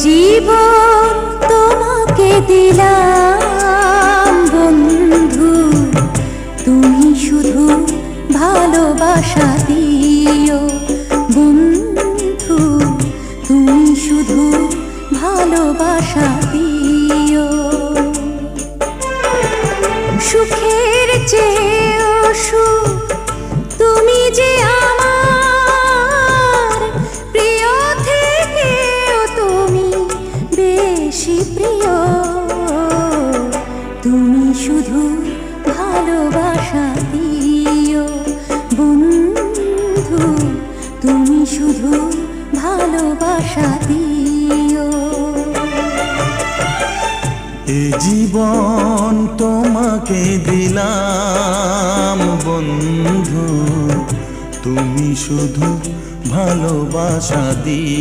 জীবন তোমাকে দিলাম বন্ধু, তুমি শুধু ভালোবাসা দিও বন্ধু, তুমি শুধু ভালোবাসা দিও। সুখের চেয়েও সুখ তুমি যে আমার প্রিয় থেকেও তুমি বেশি প্রিয়, তুমি শুধু ভালোবাসা দিও বন্ধু, তুমি শুধু ভালোবাসা দিও। এ জীবন তোমাকে দিলাম বন্ধু, তুমি শুধু ভালোবাসা দিও।